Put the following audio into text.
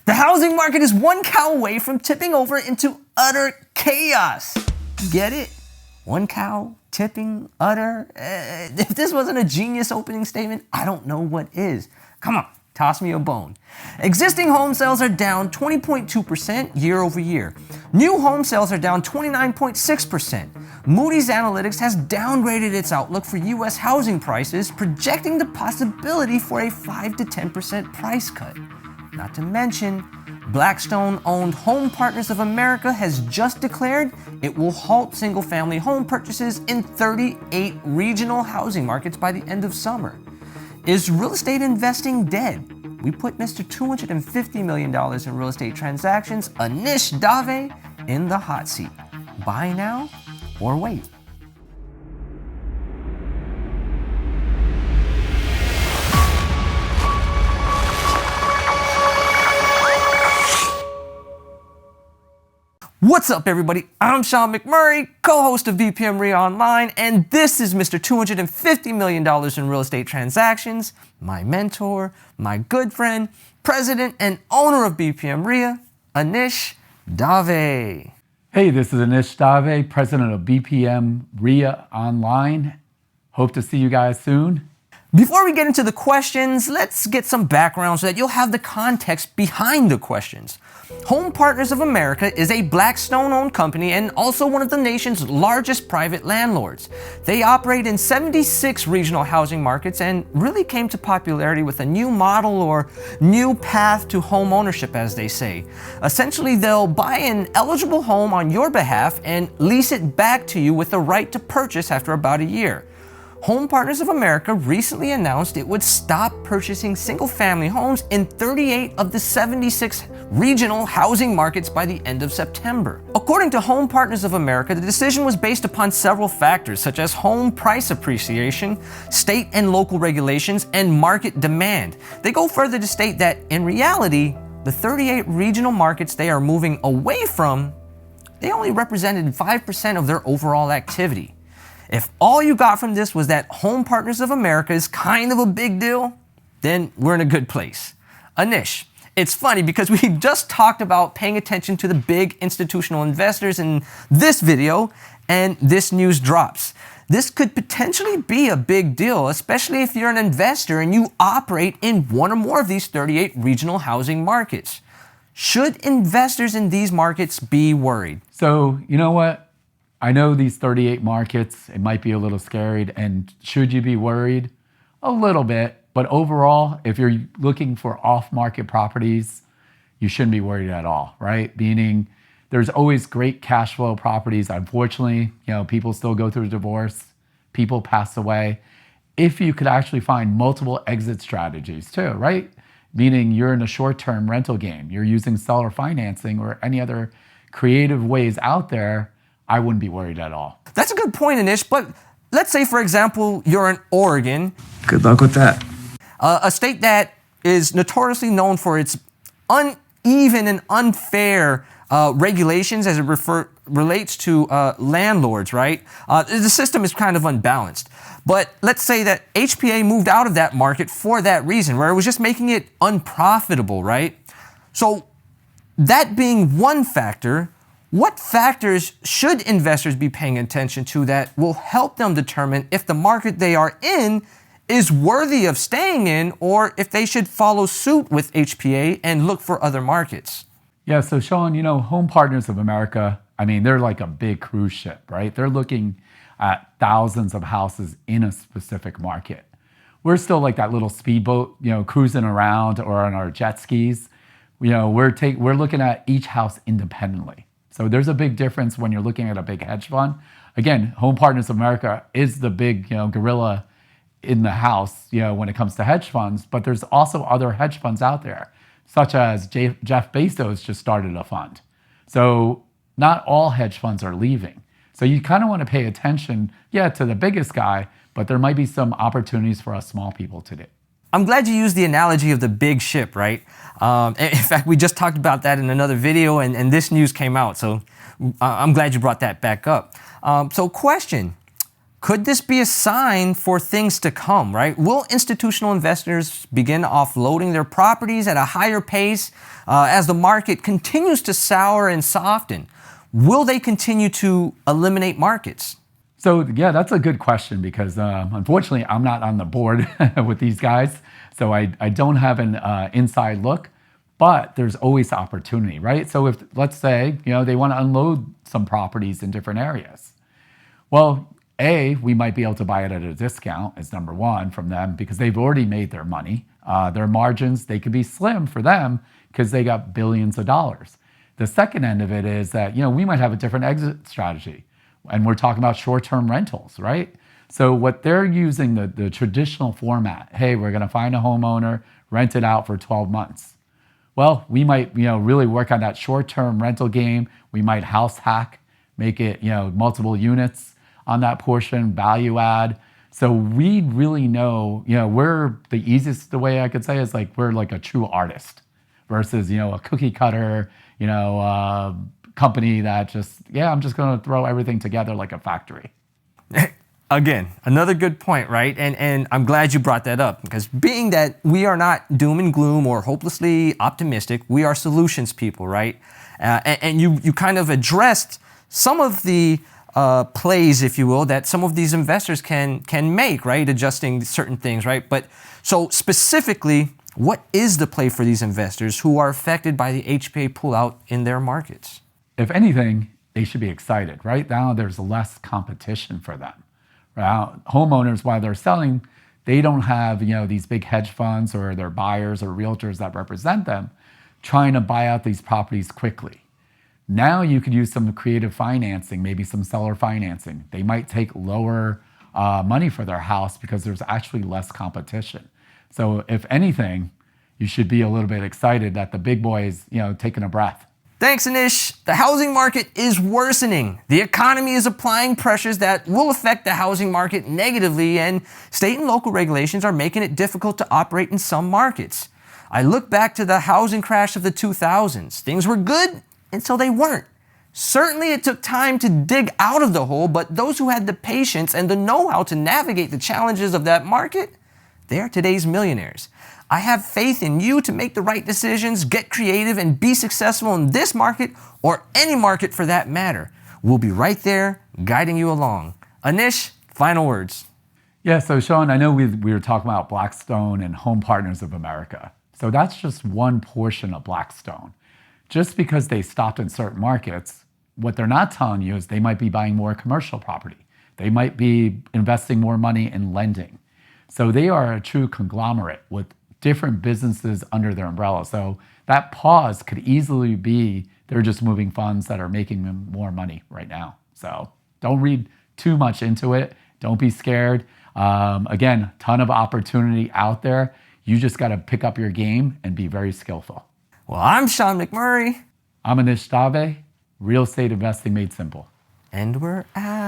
The housing market is one cow away from tipping over into utter chaos. Get it? One cow, tipping, utter. If this wasn't a genius opening statement, I don't know what is. Come on, toss me a bone. Existing home sales are down 20.2% year over year. New home sales are down 29.6%. Moody's Analytics has downgraded its outlook for U.S. housing prices, projecting the possibility for a 5 to 10% price cut. Not to mention, Blackstone-owned Home Partners of America has just declared it will halt single-family home purchases in 38 regional housing markets by the end of summer. Is real estate investing dead? We put Mr. $250 million in real estate transactions, Anish Dave, in the hot seat. Buy now or wait? What's up, everybody? I'm Sean McMurray, co-host of BPM REIA Online, and this is Mr. $250 million in real estate transactions, my mentor, my good friend, president and owner of BPM REIA, Anish Dave. Hey, this is Anish Dave, president of BPM REIA Online. Hope to see you guys soon. Before we get into the questions, let's get some background so that you'll have the context behind the questions. Home Partners of America is a Blackstone-owned company and also one of the nation's largest private landlords. They operate in 76 regional housing markets and really came to popularity with a new model or new path to home ownership, as they say. Essentially, they'll buy an eligible home on your behalf and lease it back to you with the right to purchase after about a year. Home Partners of America recently announced it would stop purchasing single-family homes in 38 of the 76 regional housing markets by the end of September. According to Home Partners of America, the decision was based upon several factors such as home price appreciation, state and local regulations, and market demand. They go further to state that in reality, the 38 regional markets they are moving away from, they only represented 5% of their overall activity. If all you got from this was that Home Partners of America is kind of a big deal, then we're in a good place. Anish, it's funny because we just talked about paying attention to the big institutional investors in this video, and this news drops. This could potentially be a big deal, especially if you're an investor and you operate in one or more of these 38 regional housing markets. Should investors in these markets be worried? So, you know what? I know these 38 markets, it might be a little scary, and should you be worried? A little bit, but overall, if you're looking for off-market properties, you shouldn't be worried at all, right? Meaning there's always great cash flow properties. Unfortunately, people still go through a divorce, people pass away. If you could actually find multiple exit strategies too, right? Meaning you're in a short-term rental game, you're using seller financing or any other creative ways out there, I wouldn't be worried at all. That's a good point, Anish, but let's say, for example, you're in Oregon. Good luck with that. A state that is notoriously known for its uneven and unfair regulations as it relates to landlords, right? The system is kind of unbalanced. But let's say that HPA moved out of that market for that reason, where it was just making it unprofitable, right? So that being one factor, what factors should investors be paying attention to that will help them determine if the market they are in is worthy of staying in, or if they should follow suit with HPA and look for other markets? Yeah, so Sean, Home Partners of America, they're like a big cruise ship, right? They're looking at thousands of houses in a specific market. We're still like that little speedboat, cruising around, or on our jet skis. We're looking at each house independently. So there's a big difference when you're looking at a big hedge fund. Again, Home Partners of America is the big, gorilla in the house, when it comes to hedge funds, but there's also other hedge funds out there, such as Jeff Bezos just started a fund. So not all hedge funds are leaving. So you kind of want to pay attention, to the biggest guy, but there might be some opportunities for us small people today. I'm glad you used the analogy of the big ship, right? In fact, we just talked about that in another video, and this news came out, so I'm glad you brought that back up. So question, Could this be a sign for things to come, right? Will institutional investors begin offloading their properties at a higher pace as the market continues to sour and soften? Will they continue to eliminate markets? So yeah, that's a good question because unfortunately I'm not on the board with these guys. So I don't have an inside look, but there's always opportunity, right? So if, let's say, they want to unload some properties in different areas. Well, we might be able to buy it at a discount as number one from them because they've already made their money. Their margins, they could be slim for them because they got billions of dollars. The second end of it is that, we might have a different exit strategy. And we're talking about short-term rentals, right? So what they're using, the traditional format, hey, we're gonna find a homeowner, rent it out for 12 months. Well, we might, really work on that short-term rental game. We might house hack, make it, multiple units on that portion, value add. So we really know, we're the easiest, the way I could say is like, we're like a true artist versus, a cookie cutter, company that just, I'm just going to throw everything together like a factory. Again, another good point, right? And I'm glad you brought that up because being that we are not doom and gloom or hopelessly optimistic, we are solutions people, right? And you kind of addressed some of the plays, if you will, that some of these investors can make, right? Adjusting certain things, right? But so specifically, what is the play for these investors who are affected by the HPA pullout in their markets? If anything, they should be excited. Right now, there's less competition for them. Right? Homeowners, while they're selling, they don't have these big hedge funds or their buyers or realtors that represent them trying to buy out these properties quickly. Now you could use some creative financing, maybe some seller financing. They might take lower money for their house because there's actually less competition. So if anything, you should be a little bit excited that the big boys, taking a breath. Thanks, Anish. The housing market is worsening. The economy is applying pressures that will affect the housing market negatively, and state and local regulations are making it difficult to operate in some markets. I look back to the housing crash of the 2000s. Things were good until they weren't. Certainly it took time to dig out of the hole, but those who had the patience and the know-how to navigate the challenges of that market, they are today's millionaires. I have faith in you to make the right decisions, get creative, and be successful in this market or any market for that matter. We'll be right there guiding you along. Anish, final words. Yeah, so Sean, I know we were talking about Blackstone and Home Partners of America. So that's just one portion of Blackstone. Just because they stopped in certain markets, what they're not telling you is they might be buying more commercial property. They might be investing more money in lending. So they are a true conglomerate with different businesses under their umbrella. So that pause could easily be they're just moving funds that are making them more money right now. So don't read too much into it. Don't be scared. Again, ton of opportunity out there. You just got to pick up your game and be very skillful. Well, I'm Sean McMurray. I'm Anish Dave, Real Estate Investing Made Simple. And we're out.